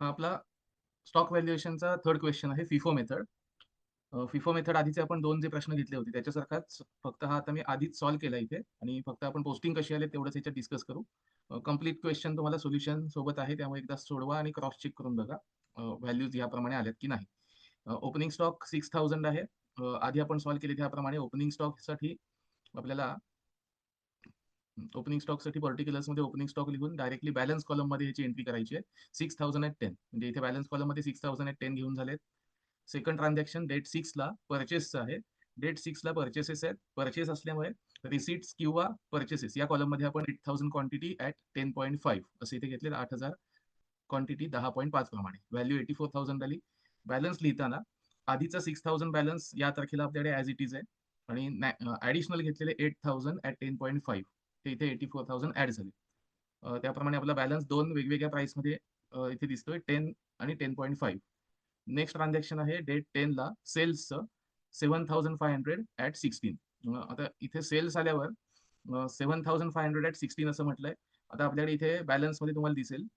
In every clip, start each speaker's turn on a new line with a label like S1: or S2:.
S1: हा आपला stock व्हॅल्युएशनचा third question आहे, फिफो मेथड. फिफो मेथड आधीचे आपण दोन जे प्रश्न घेतले होते त्याच्यासारखाच, फक्त हा आता मी आधीच सॉल्व्ह केला इथे आणि फक्त आपण पोस्टिंग कशी आले तेवढंच याच्यात डिस्कस करू. कम्प्लीट क्वेश्चन तुम्हाला सोल्युशन सोबत आहे, त्यामुळे एकदा सोडवा आणि क्रॉस चेक करून बघा व्हॅल्यूज याप्रमाणे आल्यात की नाही. ओपनिंग स्टॉक 6000 आहे. आधी आपण सॉल्व्ह केले त्याप्रमाणे ओपनिंग स्टॉकसाठी आपल्याला ओपनिंग स्टॉकसाठी पर्टिक्युलर्समध्ये ओपनिंग स्टॉक लिहून डायरेक्टली बॅलन्स कॉलममध्ये याची एंट्री करायची आहे. 6010 म्हणजे इथे बॅलन्स कॉलममध्ये 6010 घेऊन झालेत. सेकंड ट्रान्झॅक्शन डेट 6ला परचेसचं आहे. डेट 6ला परचेसेस आहेत. परचेस असल्यामुळे रिसीट्स किंवा परचेसेस या कॉलममध्ये आपण 8000 क्वांटिटी ऍट 10.5 असे इथे घेतले. 8000 क्वांटिटी 10.5 प्रमाणे व्हॅल्यू 84,000 आली. बॅलन्स लिहिताना आधीचा 6000 बॅलन्स या तारखेला आपल्याकडे ऍज इट इज आहे आणि ऍडिशनल घेतलेले 8000 ऍट 10.5 ते इथे 84,000 ऍड झाले. त्याप्रमाणे आपला बॅलन्स दोन वेगवेगळ्या प्राइसमध्ये इथे दिसतोय, 10 आणि 10.5. नेक्स्ट ट्रान्झॅक्शन आहे डेट 10ला सेल्सचं 7500 ऍट 16. आता इथे सेल्स आल्यावर 7500 ऍट 16 असं म्हटलंय. आता आपल्याकडे इथे बॅलन्स मध्ये तुम्हाला दिसेल,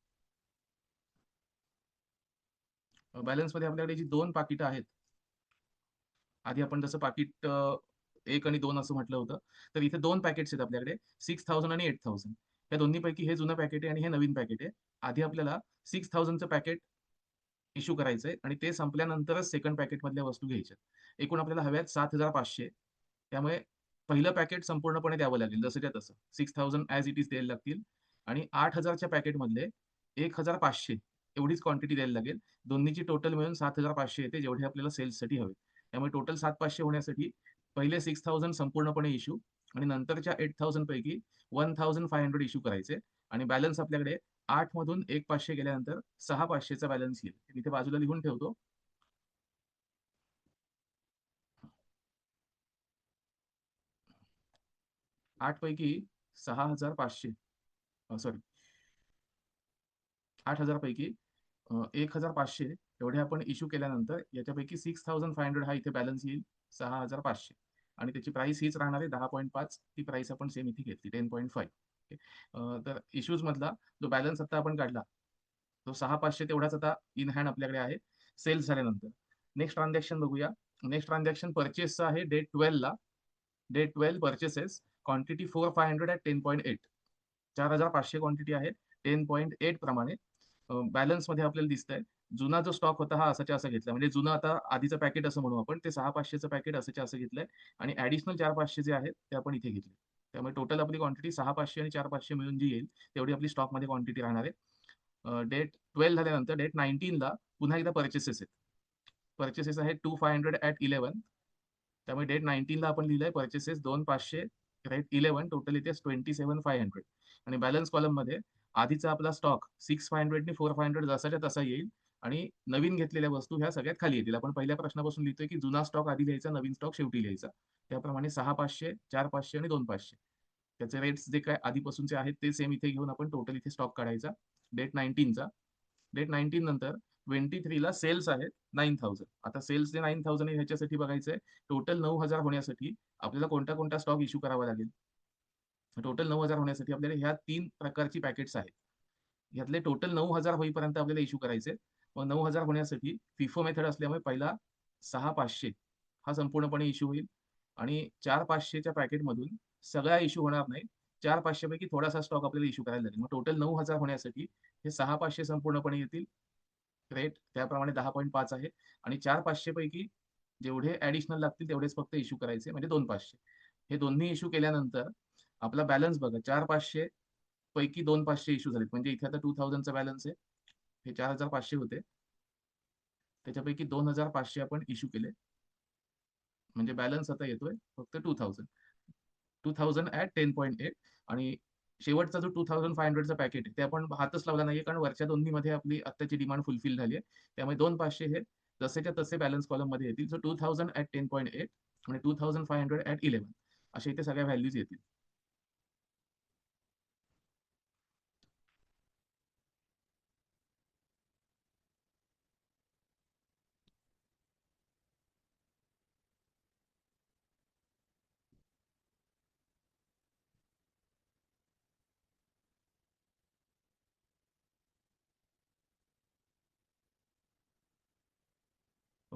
S1: बॅलन्स मध्ये आपल्याकडे जी दोन पाकिटं आहेत, आधी आपण जसं पाकिट एक आणि दोन असं म्हटलं होतं, तर इथे दोन पॅकेट्स आहेत आपल्याकडे, 6000 आणि 8000. या दोन्हीपैकी हे जुनं पॅकेट आहे आणि हे नवीन पॅकेट आहे. आधी आपल्याला 6000चं पॅकेट इश्यू करायचंय आणि ते संपल्यानंतरच सेकंड पॅकेट मधल्या वस्तू घ्यायच्या. एकूण आपल्याला हव्यात 7500. त्यामुळे पहिलं पॅकेट संपूर्णपणे द्यावं लागेल जसंच्या तसं, 6000 ऍज इट इज द्यायला लागतील आणि 8000च्या पॅकेट मधले 1500 एवढीच क्वांटिटी द्यायला लागेल. दोन्हीची टोटल मिळून 7500 येते, जेवढे आपल्याला सेल्ससाठी हवे. त्यामुळे टोटल 7500 होण्यासाठी पहिले 6000 संपूर्णपणे इश्यू आणि नंतरच्या 8000 पैकी 1500 इश्यू करायचे आणि बॅलन्स आपल्याकडे 8 मधून एक 500 गेल्यानंतर 6500चा बॅलन्स येईल. इथे बाजूला लिहून ठेवतो. 8 पैकी 6500, सॉरी, 8000 पैकी 1500 एवढे आपण इश्यू केल्यानंतर याच्यापैकी 6500 हा इथे बॅलन्स येईल, 6500, आणि त्याची प्राइस हीच राहणार आहे 10.5. ती प्राइस आपण सेम इथे घेतली 10.5. तर इश्यूज मधला जो बॅलन्स आता आपण काढला तो 6500 तेवढाच आता इन हँड आपल्याकडे आहे सेल्स झाल्यानंतर. नेक्स्ट ट्रान्झॅक्शन बघूया. नेक्स्ट ट्रान्झॅक्शन परचेसचं आहे डेट 12ला. Date 12 purchases quantity 4500 at 10.8. 4500 quantity आहे 10.8 प्रमाणे. बॅलन्स मध्ये आपल्याला दिसतंय जुना जो स्टॉक होता हा असाच्या असा घेतला, म्हणजे जुनं आता आधीचं पॅकेट असं म्हणू आपण, ते 6500चं पॅकेट असाच्या असं घेतलंय आणि ऍडिशनल 4500 जे आहेत ते आपण इथे घेतले. त्यामुळे टोटल आपली क्वांटिटी 6500 आणि 4500 मिळून जी येईल तेवढी आपली स्टॉकमध्ये क्वांटिटी राहणार आहे. डेट 12 झाल्यानंतर डेट 19ला पुन्हा एकदा परचेसेस आहेत. परचेसेस आहेत 2500 ॲट 11. त्यामुळे डेट 19ला आपण लिहिलंय परचेसेस 2500 रेट 11, टोटल इथे 27500 आणि बॅलन्स कॉलम मध्ये आधीचा आपला स्टॉक 6500 आणि 4500 जसाच्या तसा येईल आणि नवीन घेतलेल्या वस्तू ह्या सगळ्यात खाली येतील. आपण पहिल्या प्रश्नापासून लिहितोय की जुना स्टॉक आधी लिहायचा, नवीन स्टॉक शेवटी लिहायचा. त्याप्रमाणे 6500, 4500 आणि 2500 त्याचे रेट्स जे काय आधीपासूनचे आहेत ते सेम इथे घेऊन आपण टोटल इथे स्टॉक काढायचा डेट 19चा. डेट 19 नंतर 23ला सेल्स आहेत 9000. आता सेल्स जे 9000 आहे ह्याच्यासाठी बघायचंय टोटल 9000 होण्यासाठी आपल्याला कोणता कोणता स्टॉक इश्यू करावा लागेल. टोटल 9000 होण्यासाठी आपल्याला ह्या तीन प्रकारची पॅकेट्स आहेत, यातले टोटल 9000 होईपर्यंत आपल्याला इश्यू करायचे. मग 9000 होण्यासाठी फिफो मेथड असल्यामुळे पहिला 6500 हा संपूर्णपणे इश्यू होईल आणि 4500च्या पॅकेटमधून सगळ्या इश्यू होणार नाही. 4500 पैकी थोडासा स्टॉक आपल्याला इश्यू करायला लागेल. मग टोटल 9000 होण्यासाठी हे 6500 संपूर्णपणे येतील. रेट त्याप्रमाणे 10.5 आहे आणि 4500 पैकी जेवढे ऍडिशनल लागतील तेवढेच फक्त इश्यू करायचे, म्हणजे 2500. हे दोन्ही इश्यू केल्यानंतर आपला बॅलन्स बघा, 4500 पैकी 2500 इश्यू झालेत, म्हणजे इथे आता 2000चा बॅलन्स आहे. हे 4500 होते, त्याच्यापैकी 2500 आपण इश्यू केले, म्हणजे बॅलन्स आता येतोय फक्त 2000. 2000 ॲट 10.8 आणि शेवटचा जो 2500चा पॅकेट आहे ते आपण हातच लावला नाहीये, कारण वरच्या दोन्हीमध्ये आपली आत्ताची डिमांड फुलफिल झाली आहे. त्यामुळे 2500 हे जसेच्या तसे बॅलन्स कॉलम मध्ये येतील. सो 2000 ॲट 10.8 आणि 2500 ॲट 11 अशा इथे सगळ्या व्हॅल्यूज येतील.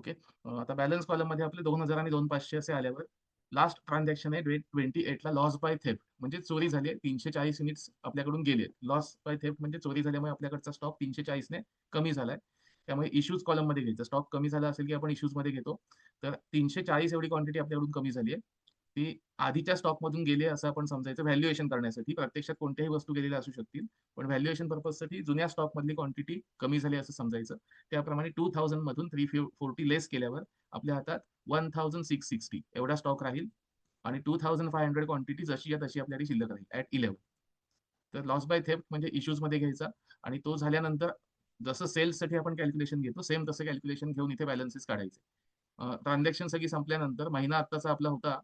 S1: ओके. आता बॅलन्स कॉलम मध्ये आपले 2000 आणि 2500 असे आल्यावर लास्ट ट्रान्झॅक्शन आहे 28 ला लॉस बाय थेफ्ट म्हणजे चोरी झाली आहे. 340 युनिट्स आपल्याकडून गेले. लॉस बाय थेफ्ट म्हणजे चोरी झाल्यामुळे आपल्याकडचा स्टॉक 340 ने कमी झालाय. त्यामुळे इश्यूज कॉलम मध्ये घ्यायचं. स्टॉक कमी झाला असेल की आपण इश्यूज मध्ये घेतो. तर 340 एवढी क्वांटिटी आपल्याकडून कमी झाली आहे. ती आधीच्या स्टॉक मधून गेली आहे असं आपण समजायचं व्हॅल्युएशन करण्यासाठी. प्रत्यक्षात कोणत्याही वस्तू गेलेल्या असू शकतील, पण व्हॅल्युएशन पर्पजसाठी जुन्या स्टॉक मधली क्वांटिटी कमी झाली असं समजायचं. त्याप्रमाणे 2000 मधून 340 लेस केल्यावर आपल्या हातात 1660 एवढा स्टॉक राहील आणि 2500 क्वांटिटी जशी आहे तशी आपल्याकडे शिल्लक राहील ऍट 11. तर लॉस बाय थेफ्ट म्हणजे इश्यूज मध्ये घ्यायचा आणि तो झाल्यानंतर जसं सेल्ससाठी आपण कॅल्क्युलेशन घेतो सेम तसं कॅल्क्युलेशन घेऊन इथे बॅलन्सेस काढायचे. ट्रान्झॅक्शन सगळी संपल्यानंतर महिना आत्ताचा आपला होता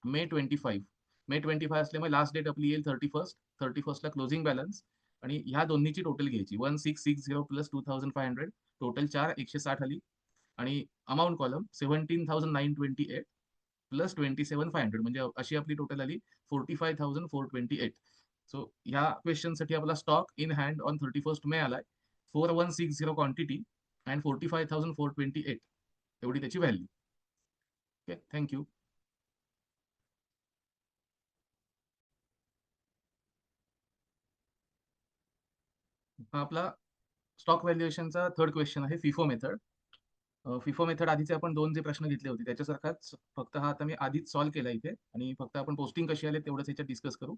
S1: मे 25 असल्यामुळे लास्ट डेट आपली येईल 31st ला क्लोजिंग बॅलन्स आणि ह्या दोन्हीची टोटल घ्यायची 1660 प्लस 2500 टोटल 160 आली आणि अमाऊंट कॉलम 17,928 प्लस 27,500 म्हणजे अशी आपली टोटल आली 45,428. सो ह्या क्वेश्चन साठी आपला stock in hand on 31st मे आलाय 4160 क्वांटिटी अँड 45,428 एवढी त्याची व्हॅल्यू. Okay, thank you. हा आपला स्टॉक व्हॅल्युएशनचा थर्ड क्वेश्चन आहे फिफो मेथड. फिफो मेथड आधीचे आपण दोन जे प्रश्न घेतले होते त्याच्यासारखाच, फक्त हा आता मी आधीच सॉल्व्ह केला इथे आणि फक्त आपण पोस्टिंग कशी आले तेवढंच याच्यात डिस्कस करू.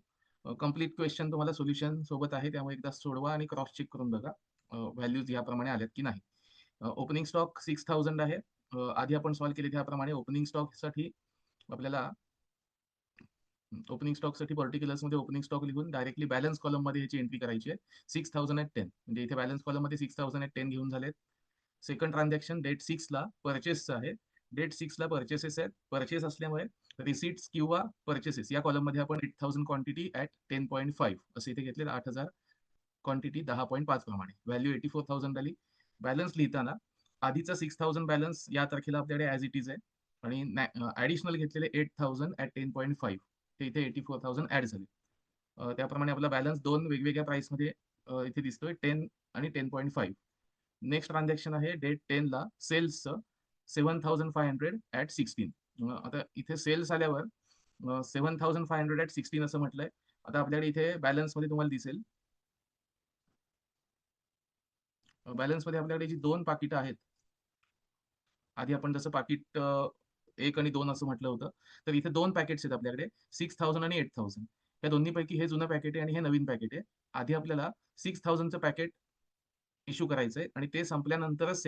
S1: कम्प्लीट क्वेश्चन तुम्हाला सोल्युशन सोबत आहे त्यामुळे एकदा सोडवा आणि क्रॉस चेक करून बघा व्हॅल्यूज याप्रमाणे आल्यात की नाही. ओपनिंग स्टॉक 6000 आहे. आधी आपण सॉल्व्ह केले त्याप्रमाणे ओपनिंग स्टॉक साठी आपल्याला ओपनिंग स्टॉक साठी पर्टिक्युलर्स मध्ये ओपनिंग स्टॉक लिहून डायरेक्टली बॅलन्स कॉलम मध्ये याची एंट्री करायची आहे 6010 म्हणजे इथे बॅलन्स कॉलम मध्ये 6010 घेऊन झालेत. सेकंड ट्रान्झॅक्शन डेट 6 ला परचेसचं आहे. डेट 6 ला परचेसेस आहेत. परचेस असल्यामुळे रिसीट्स किंवा परचेसेस या कॉलम मध्ये आपण 8000 क्वांटिटी ऍट 10.5 असं इथे घेतले 8000 क्वांटिटी 10.5 प्रमाणे व्हॅल्यू 84,000 आली. बॅलन्स लिहिताना आधीचा 6000 बॅलन्स या तारखेला आपल्याकडे ऍज इट इज आहे आणि ऍडिशनल घेतलेले 8000 ऍट 10.5 ते इथे 84,000 ऍड झाले. त्याप्रमाणे आपला बॅलन्स दोन वेगवेगळ्या प्राइस मध्ये इथे दिसतोय 10 आणि 10.5. नेक्स्ट ट्रान्झॅक्शन आहे डेट 10 ला सेल्सचं 7500 ऍट 16. आता इथे सेल्स आल्यावर 7500 ऍट 16 असं म्हटलंय. आता आपल्याकडे इथे बॅलन्स मध्ये तुम्हाला दिसेल बॅलन्स मध्ये आपल्याकडे जी दोन पाकिटं आहेत आधी आपण जसं पाकिट 1 आणि 2 असं म्हटलं होतं तर इथे दोन पॅकेट्स आहेत आपल्याकडे 6000 आणि 8000. या दोन्हीपैकी हे जुनं पॅकेट आहे आणि हे नवीन पॅकेट आहे. आधी आपल्याला 6000चं पॅकेट इश्यू करायचंय आणि ते संपल्यानंतरच